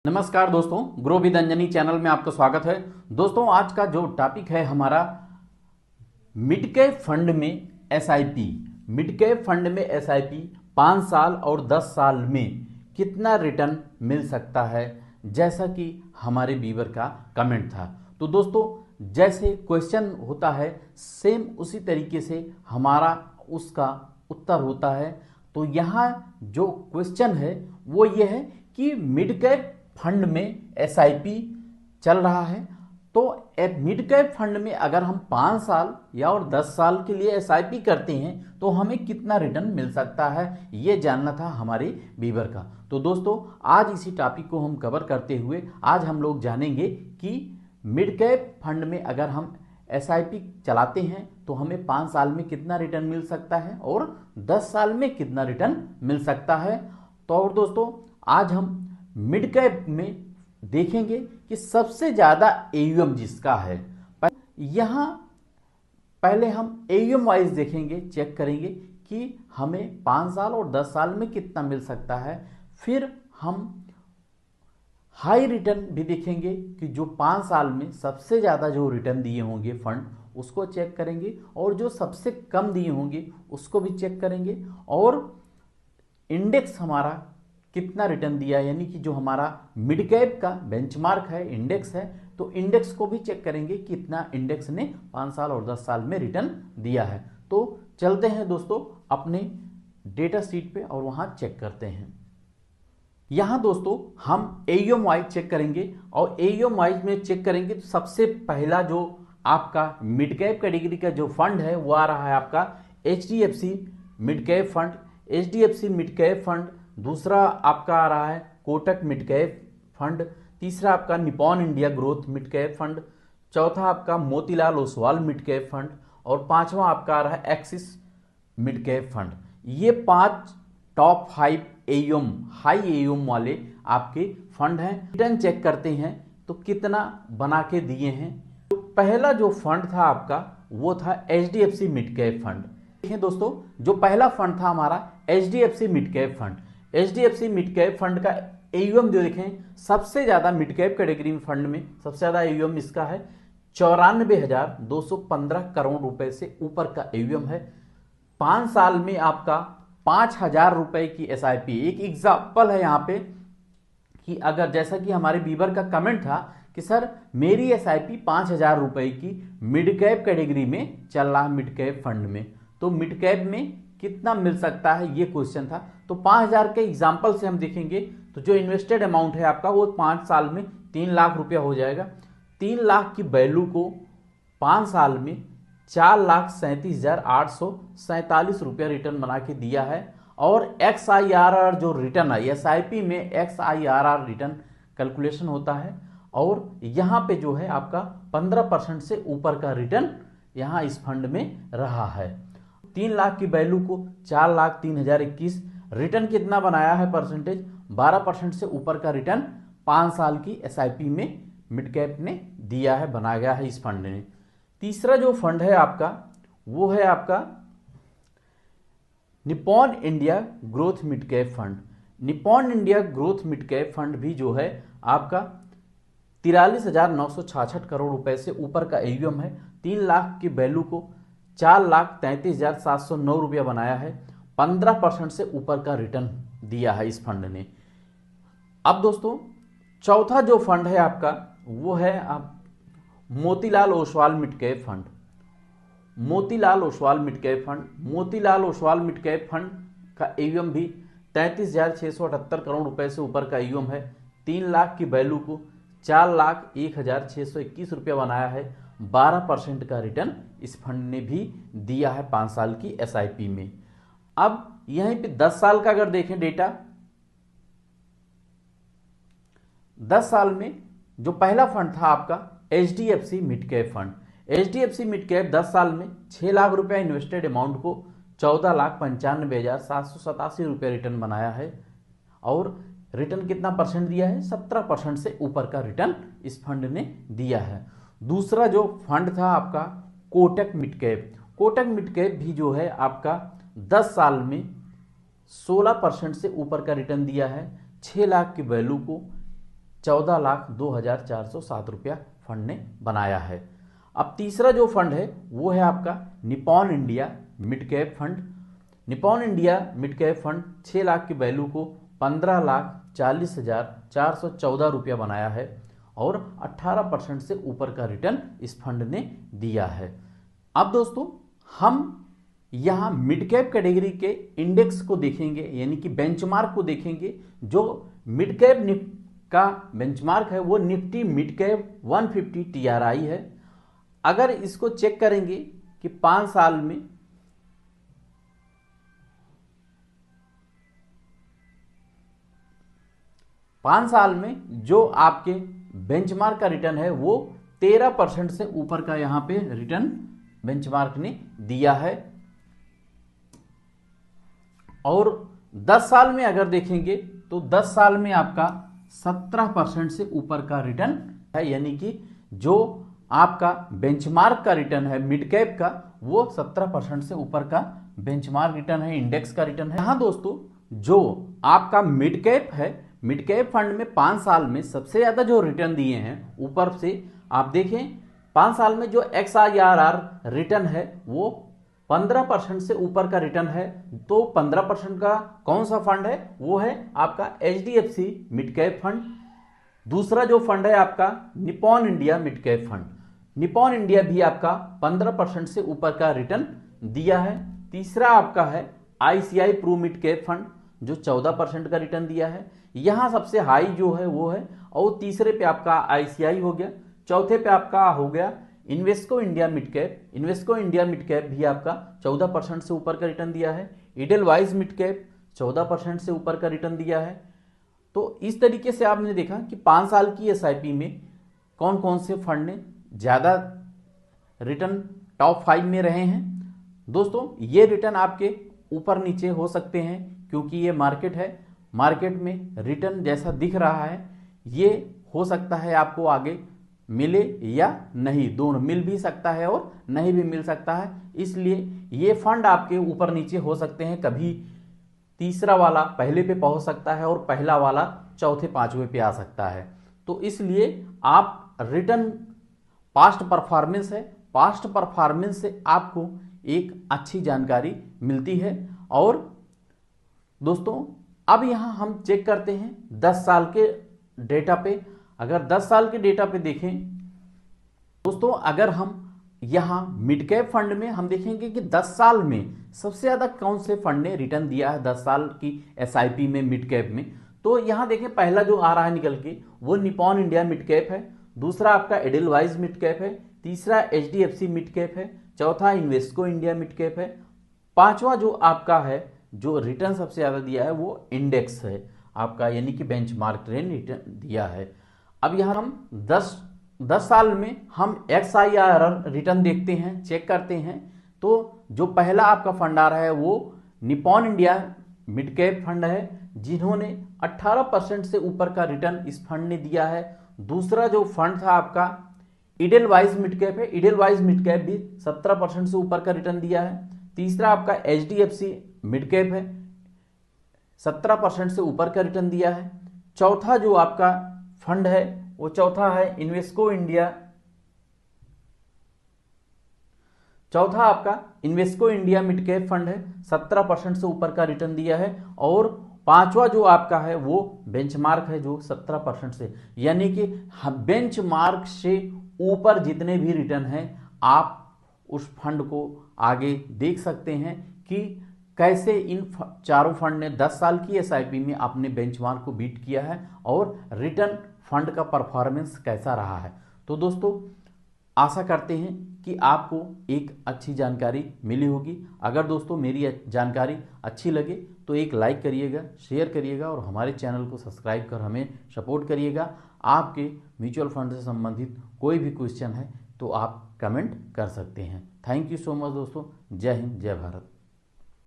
नमस्कार दोस्तों, grow with Anjani channel में आपका स्वागत है। दोस्तों, आज का जो टॉपिक है हमारा मिड कैप फंड में एसआईपी। मिड कैप फंड में एसआईपी 5 साल और 10 साल में कितना रिटर्न मिल सकता है, जैसा कि हमारे व्यूअर का कमेंट था। तो दोस्तों, जैसे क्वेश्चन होता है सेम उसी तरीके से हमारा उसका उत्तर होता है। तो यहाँ जो क्वेश्चन है वो ये है कि मिड कैप फंड में एसआईपी चल रहा है, तो एक मिड कैप फंड में अगर हम 5 साल या और 10 साल के लिए एसआईपी करते हैं तो हमें कितना रिटर्न मिल सकता है, ये जानना था हमारे व्यूअर का। तो दोस्तों, आज इसी टॉपिक को हम कवर करते हुए आज हम लोग जानेंगे कि मिड कैप फंड में अगर हम एसआईपी चलाते हैं तो हमें 5 साल में कितना रिटर्न मिल सकता है और 10 साल में कितना रिटर्न मिल सकता है। तो और दोस्तों, आज हम मिड कैप में देखेंगे कि सबसे ज्यादा एयूएम जिसका है। यहां पहले हम एयूएम वाइज देखेंगे, चेक करेंगे कि हमें 5 साल और 10 साल में कितना मिल सकता है। फिर हम हाई रिटर्न भी देखेंगे कि जो 5 साल में सबसे ज़्यादा जो रिटर्न दिए होंगे फंड उसको चेक करेंगे, और जो सबसे कम दिए होंगे उसको भी चेक करेंगे, और इंडेक्स हमारा कितना रिटर्न दिया है, यानी कि जो हमारा मिड कैप का बेंचमार्क है, इंडेक्स है, तो इंडेक्स को भी चेक करेंगे कितना इंडेक्स ने 5 साल और 10 साल में रिटर्न दिया है। तो चलते हैं दोस्तों अपने डेटा शीट पे और वहां चेक करते हैं। यहां दोस्तों हम एयूएम वाइज चेक करेंगे, और एयूएम वाइज में चेक करेंगे तो सबसे पहला जो आपका मिड कैप कैटेगरी का जो फंड है वो आ रहा है आपका HDFC mid cap fund. HDFC mid cap fund. दूसरा आपका आ रहा है कोटक मिड कैप फंड। तीसरा आपका Nippon India growth mid cap fund. चौथा आपका Motilal Oswal mid cap fund, और पांचवा आपका आ रहा है एक्सिस मिड कैप फंड। ये 5 टॉप 5 एयूएम हाई एयूएम वाले आपके फंड हैं। रिटर्न चेक करते हैं तो कितना बना के दिए हैं। तो पहला जो फंड था आपका वो था एचडीएफसी मिड कैप फंड। देखें दोस्तों, जो पहला फंड था हमारा HDFC mid cap fund. HDFC mid cap fund का एयूएम जो देखें, सबसे ज्यादा मिड कैप कैटेगरी में फंड में सबसे ज्यादा एयूएम इसका है 94,215 करोड़ रुपए से ऊपर का एयूएम है। 5 साल में आपका 5,000 रुपए की एसआईपी। एक एग्जाम्पल है यहाँ पे कि अगर जैसा कि हमारे व्यूअर का कमेंट था कि सर मेरी एसआईपी 5,000 रुपए की मिड कैप कैटेगरी में चल रहा है, मिड कैप फंड में, तो मिड कैप में कितना मिल सकता है, ये क्वेश्चन था। तो 5,000 के एग्जाम्पल से हम देखेंगे तो जो इन्वेस्टेड अमाउंट है आपका वो 5 साल में 3 लाख रुपया हो जाएगा। 3 लाख की वैल्यू को 5 साल में 4,37,847 रुपया रिटर्न बना के दिया है। और XIRR जो रिटर्न है, एसआईपी में XIRR रिटर्न कैलकुलेशन होता है, और यहाँ पे जो है आपका 15% से ऊपर का रिटर्न यहाँ इस फंड में रहा है। 3 लाख की वैल्यू को 4,03,021 रिटर्न कितना बनाया है परसेंटेज, 12% से ऊपर का रिटर्न 5 साल की एसआईपी में मिड कैप ने दिया है, बनाया गया है इस फंड ने। तीसरा जो फंड है आपका वो है आपका Nippon India growth mid cap fund. Nippon India growth mid cap fund भी जो है आपका 43,966 करोड़ रुपए से ऊपर का एयूएम है। 3 लाख की वैल्यू को 4,33,709 रुपया बनाया है। 15% से ऊपर का रिटर्न दिया है इस फंड ने। अब दोस्तों, चौथा जो फंड है आपका वो है आप Motilal Oswal mid cap fund. Motilal Oswal mid cap fund. Motilal Oswal mid cap fund का एयूएम भी 33,678 करोड़ रुपए से ऊपर का एयूएम है। 3 लाख की वैल्यू को 4,01,621 रुपया बनाया है। 12% का रिटर्न इस फंड ने भी दिया है 5 साल की एसआईपी में। अब यहीं पे 10 साल का अगर देखें डेटा, 10 साल में जो पहला फंड था आपका HDFC mid cap fund. HDFC mid cap 10 साल में 6 लाख रुपया इन्वेस्टेड अमाउंट को 14,95,787 रुपया रिटर्न बनाया है, और रिटर्न कितना परसेंट दिया है, 17% से ऊपर का रिटर्न इस फंड ने दिया है। दूसरा जो फंड था आपका Kotak mid cap. Kotak mid cap भी जो है आपका 10 साल में 16% से ऊपर का रिटर्न दिया है। 6 लाख की वैल्यू को 14,02,407 रुपया फंड ने बनाया है। अब तीसरा जो फंड है वो है आपका Nippon India mid cap fund. Nippon India mid cap fund 6 lakh की वैल्यू को 15,40,414 रुपया बनाया है और 18% से ऊपर का रिटर्न इस फंड ने दिया है। अब दोस्तों हम यहाँ मिड कैप कैटेगरी के इंडेक्स को देखेंगे, यानी कि बेंचमार्क को देखेंगे। जो मिड कैप का बेंचमार्क है वो निफ्टी मिड कैप 150 TRI है। अगर इसको चेक करेंगे कि 5 साल में जो आपके बेंचमार्क का रिटर्न है वो 13% से ऊपर का यहां पे रिटर्न बेंचमार्क ने दिया है। और 10 साल में अगर देखेंगे तो 10 साल में आपका 17% से ऊपर का रिटर्न है, यानी कि जो आपका बेंचमार्क का रिटर्न है मिड कैप का वो 17% से ऊपर का बेंचमार्क रिटर्न है, इंडेक्स का रिटर्न है। हाँ दोस्तों, जो आपका मिड कैप है, मिड कैप फंड में 5 साल में सबसे ज्यादा जो रिटर्न दिए हैं ऊपर से आप देखें, 5 साल में जो XIRR रिटर्न है वो 15% से ऊपर का रिटर्न है। तो 15% का कौन सा फंड है? वो है आपका HDFC मिड कैप फंड। दूसरा जो फंड है आपका Nippon India mid cap fund. Nippon India भी आपका 15% से ऊपर का रिटर्न दिया है। तीसरा आपका है ICI Pru mid cap fund जो 14% का रिटर्न दिया है। यहां सबसे हाई जो है वो है, और तीसरे पे आपका ICI हो गया, चौथे पे आपका हो गया Invesco India mid cap. Invesco India mid cap भी आपका 14% से ऊपर का रिटर्न दिया है। इडेलवाइज मिड कैप 14% से ऊपर का रिटर्न दिया है। तो इस तरीके से आपने देखा कि 5 साल की SIP में कौन कौन से फंड ने ज़्यादा रिटर्न टॉप 5 में रहे हैं। दोस्तों ये रिटर्न आपके ऊपर नीचे हो सकते हैं क्योंकि ये मार्केट है। मार्केट में रिटर्न जैसा दिख रहा है ये हो सकता है आपको आगे मिले या नहीं, दोनों मिल भी सकता है और नहीं भी मिल सकता है। इसलिए ये फंड आपके ऊपर नीचे हो सकते हैं, कभी तीसरा वाला पहले पे पहुंच सकता है और पहला वाला चौथे पांचवें पे आ सकता है। तो इसलिए आप रिटर्न पास्ट परफॉर्मेंस है, पास्ट परफॉर्मेंस से आपको एक अच्छी जानकारी मिलती है। और दोस्तों अब यहां हम चेक करते हैं 10 साल के डेटा पे। अगर 10 साल के डेटा पे देखें दोस्तों, अगर हम यहां मिड कैप फंड में हम देखेंगे कि 10 साल में सबसे ज्यादा कौन से फंड ने रिटर्न दिया है 10 साल की SIP में मिड कैप में। तो यहां देखें पहला जो आ रहा है निकल के वो निपॉन इंडिया मिड कैप है, दूसरा आपका एडेलवाइज मिड कैप है, तीसरा HDFC मिड कैप है, चौथा इन्वेस्को इंडिया मिड कैप है, पांचवा जो आपका है जो रिटर्न सबसे ज्यादा दिया है वो इंडेक्स है आपका, यानी कि बेंचमार्क ट्रेंड रिटर्न दिया है। अब यहां हम 10 साल में हम XIRR रिटर्न देखते हैं, चेक करते हैं। तो जो पहला आपका फंड आ रहा है वो Nippon India mid cap fund है जिन्होंने 18% से ऊपर का रिटर्न इस फंड ने दिया है। दूसरा जो फंड था आपका इडेलवाइज मिड कैप है, इडेलवाइज मिड कैप भी 17% से ऊपर का रिटर्न दिया है। तीसरा आपका HDFC मिड कैप है, 17% से ऊपर का रिटर्न दिया है। चौथा जो आपका फंड है वो चौथा है इन्वेस्को इंडिया, चौथा आपका Invesco India mid cap fund है, 17% से ऊपर का रिटर्न दिया है। और पांचवा जो आपका है वो बेंचमार्क है जो 17% से, यानी कि बेंचमार्क से ऊपर जितने भी रिटर्न हैं आप उस फंड को आगे देख सकते हैं कि कैसे इन चारों फंड ने 10 साल की SIP में अपने बेंचमार्क को बीट किया है और रिटर्न फंड का परफॉर्मेंस कैसा रहा है। तो दोस्तों आशा करते हैं कि आपको एक अच्छी जानकारी मिली होगी। अगर दोस्तों मेरी जानकारी अच्छी लगे तो एक लाइक करिएगा, शेयर करिएगा और हमारे चैनल को सब्सक्राइब कर हमें सपोर्ट करिएगा। आपके म्यूचुअल फंड से संबंधित कोई भी क्वेश्चन है तो आप कमेंट कर सकते हैं। थैंक यू सो मच दोस्तों। जय हिंद, जय भारत।